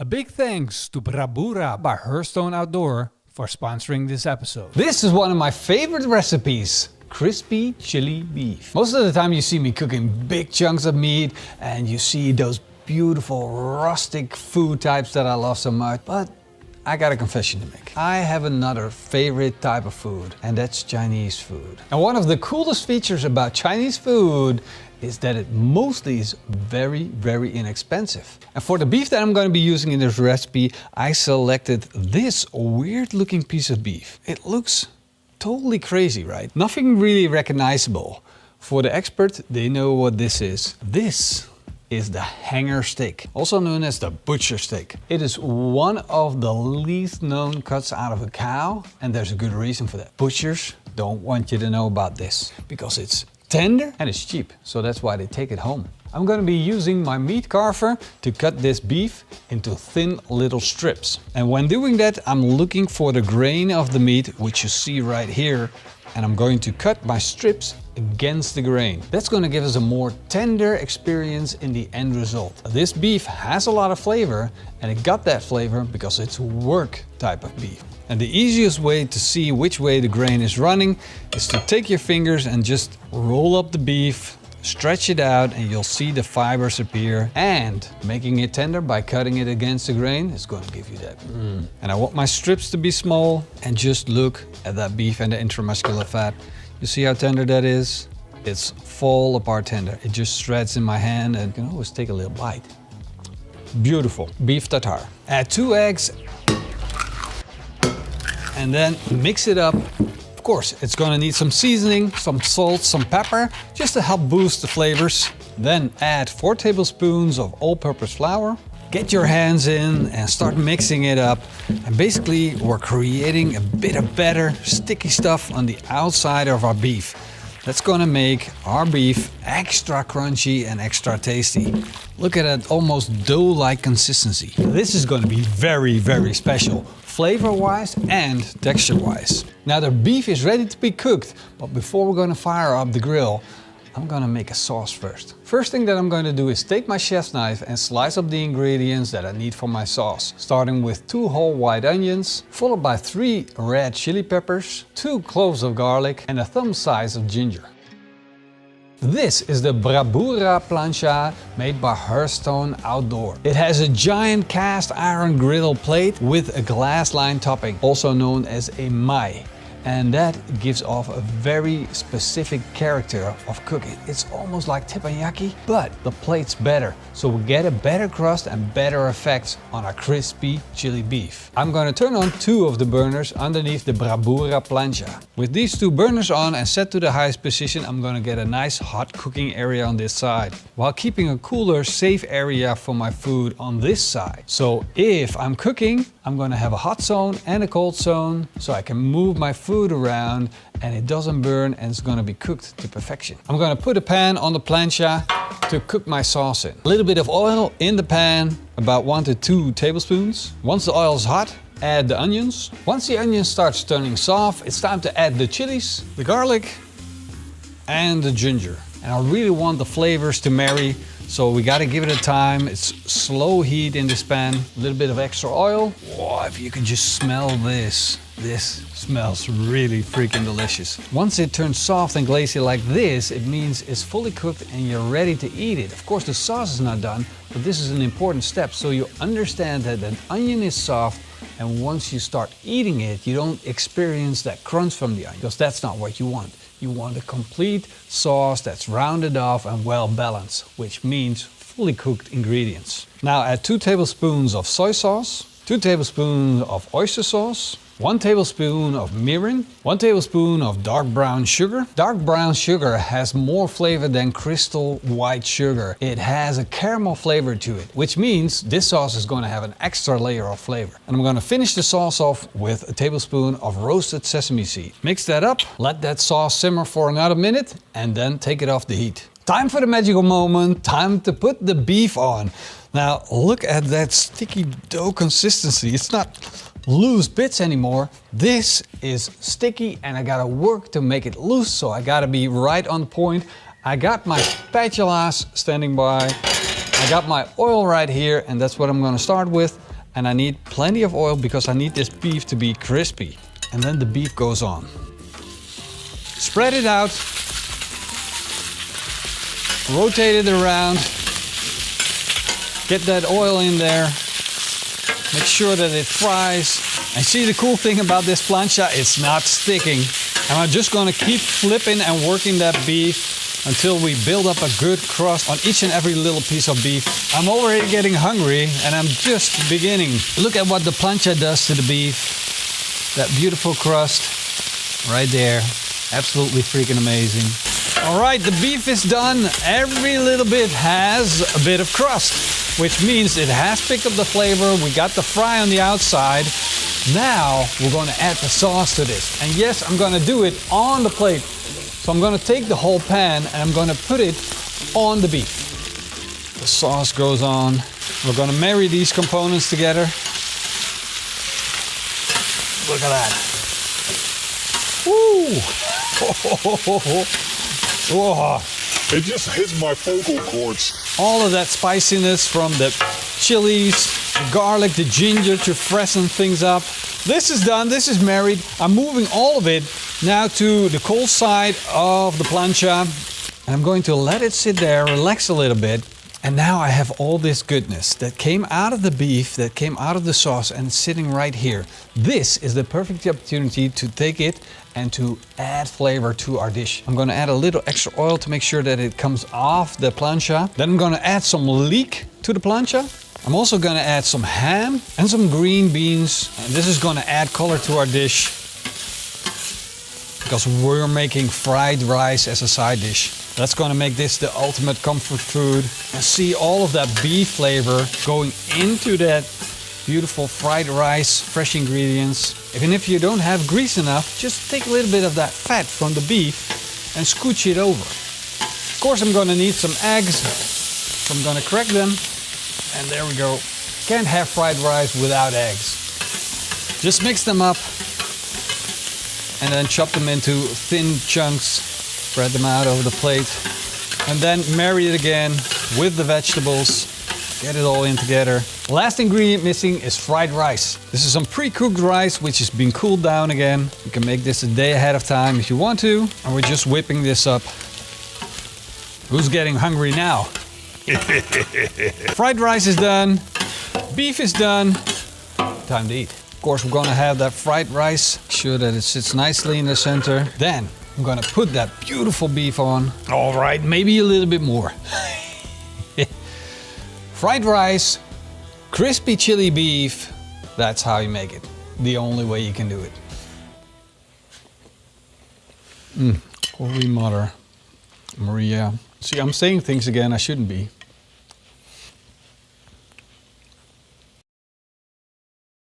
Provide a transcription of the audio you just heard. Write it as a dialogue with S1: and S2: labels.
S1: A big thanks to Brabura by Hearthstone Outdoor for sponsoring this episode. This is one of my favorite recipes, crispy chili beef. Most of the time you see me cooking big chunks of meat and you see those beautiful rustic food types that I love so much, but I got a confession to make. I have another favorite type of food, and that's Chinese food. And one of the coolest features about Chinese food is that it mostly is very, very inexpensive. And for the beef that I'm going to be using in this recipe, I selected this weird looking piece of beef. It looks totally crazy, right? Nothing really recognizable. For the expert, they know what this is. This is the hanger steak, also known as the butcher steak. It is one of the least known cuts out of a cow, and there's a good reason for that. Butchers don't want you to know about this because it's tender and it's cheap, so that's why they take it home. I'm going to be using my meat carver to cut this beef into thin little strips. And when doing that, I'm looking for the grain of the meat, which you see right here, and I'm going to cut my strips against the grain. That's going to give us a more tender experience in the end result. This beef has a lot of flavor, and it got that flavor because it's work type of beef. And the easiest way to see which way the grain is running is to take your fingers and just roll up the beef, stretch it out, and you'll see the fibers appear. And making it tender by cutting it against the grain is going to give you that. And I want my strips to be small, and just look at that beef and the intramuscular fat. You see how tender that is? It's fall apart tender. It just shreds in my hand, and you can always take a little bite. Beautiful. Beef tartare. Add 2 eggs. And then mix it up. Of course, it's gonna need some seasoning, some salt, some pepper, just to help boost the flavors. Then add 4 tablespoons of all-purpose flour. Get your hands in and start mixing it up. And basically, we're creating a bit of better, sticky stuff on the outside of our beef. That's gonna make our beef extra crunchy and extra tasty. Look at that almost dough-like consistency. This is gonna be very, very special, flavor-wise and texture-wise. Now the beef is ready to be cooked, but before we're gonna fire up the grill, I'm gonna make a sauce first. First thing that I'm going to do is take my chef's knife and slice up the ingredients that I need for my sauce. Starting with 2 whole white onions, followed by 3 red chili peppers, 2 cloves of garlic, and a thumb size of ginger. This is the Brabura plancha made by Hearthstone Outdoor. It has a giant cast iron griddle plate with a glass-lined topping, also known as a mai. And that gives off a very specific character of cooking. It's almost like teppanyaki, but the plate's better. So we get a better crust and better effects on our crispy chili beef. I'm going to turn on 2 of the burners underneath the Brabura plancha. With these 2 burners on and set to the highest position, I'm going to get a nice hot cooking area on this side, while keeping a cooler, safe area for my food on this side. So if I'm cooking, I'm going to have a hot zone and a cold zone, so I can move my food around and it doesn't burn, and it's going to be cooked to perfection. I'm going to put a pan on the plancha to cook my sauce in. A little bit of oil in the pan, about 1 to 2 tablespoons. Once the oil is hot, add the onions. Once the onion starts turning soft, it's time to add the chilies, the garlic, and the ginger. And I really want the flavors to marry, so we gotta give it a time. It's slow heat in this pan, a little bit of extra oil. Wow, if you can just smell this. This smells really freaking delicious. Once it turns soft and glazy like this, it means it's fully cooked and you're ready to eat it. Of course, the sauce is not done, but this is an important step, so you understand that the onion is soft, and once you start eating it, you don't experience that crunch from the onion, because that's not what you want. You want a complete sauce that's rounded off and well balanced, which means fully cooked ingredients. Now add 2 tablespoons of soy sauce, 2 tablespoons of oyster sauce, 1 tablespoon of mirin, 1 tablespoon of dark brown sugar. Dark brown sugar has more flavor than crystal white sugar. It has a caramel flavor to it, which means this sauce is going to have an extra layer of flavor. And I'm going to finish the sauce off with a tablespoon of roasted sesame seed. Mix that up, let that sauce simmer for another minute, and then take it off the heat. Time for the magical moment, time to put the beef on. Now look at that sticky dough consistency. It's not loose bits anymore. This is sticky and I gotta work to make it loose, so I gotta be right on point. I got my spatulas standing by. I got my oil right here, and that's what I'm gonna start with. And I need plenty of oil because I need this beef to be crispy. And then the beef goes on. Spread it out. Rotate it around. Get that oil in there. Make sure that it fries. And see, the cool thing about this plancha, it's not sticking. And I'm just gonna keep flipping and working that beef until we build up a good crust on each and every little piece of beef. I'm already getting hungry and I'm just beginning. Look at what the plancha does to the beef. That beautiful crust right there. Absolutely freaking amazing. All right, the beef is done. Every little bit has a bit of crust, which means it has picked up the flavor. We got the fry on the outside. Now we're gonna add the sauce to this. And yes, I'm gonna do it on the plate. So I'm gonna take the whole pan and I'm gonna put it on the beef. The sauce goes on. We're gonna marry these components together. Look at that. Woo! Whoa.
S2: It just hits my vocal cords.
S1: All of that spiciness from the chilies, the garlic, the ginger to freshen things up. This is done, this is married. I'm moving all of it now to the cold side of the plancha. And I'm going to let it sit there, relax a little bit. And now I have all this goodness that came out of the beef, that came out of the sauce, and it's sitting right here. This is the perfect opportunity to take it and to add flavor to our dish. I'm gonna add a little extra oil to make sure that it comes off the plancha. Then I'm gonna add some leek to the plancha. I'm also gonna add some ham and some green beans. And this is gonna add color to our dish because we're making fried rice as a side dish. That's gonna make this the ultimate comfort food. And see all of that beef flavor going into that beautiful fried rice, fresh ingredients. Even if you don't have grease enough, just take a little bit of that fat from the beef and scooch it over. Of course, I'm gonna need some eggs, so I'm gonna crack them. And there we go. Can't have fried rice without eggs. Just mix them up and then chop them into thin chunks. Spread them out over the plate. And then marry it again with the vegetables. Get it all in together. Last ingredient missing is fried rice. This is some pre-cooked rice which has been cooled down again. You can make this a day ahead of time if you want to. And we're just whipping this up. Who's getting hungry now? Fried rice is done. Beef is done. Time to eat. Of course, we're gonna have that fried rice. Make sure that it sits nicely in the center. Then I'm gonna put that beautiful beef on. All right, maybe a little bit more. Fried rice, crispy chili beef. That's how you make it. The only way you can do it. Holy Mother Maria. See, I'm saying things again I shouldn't be.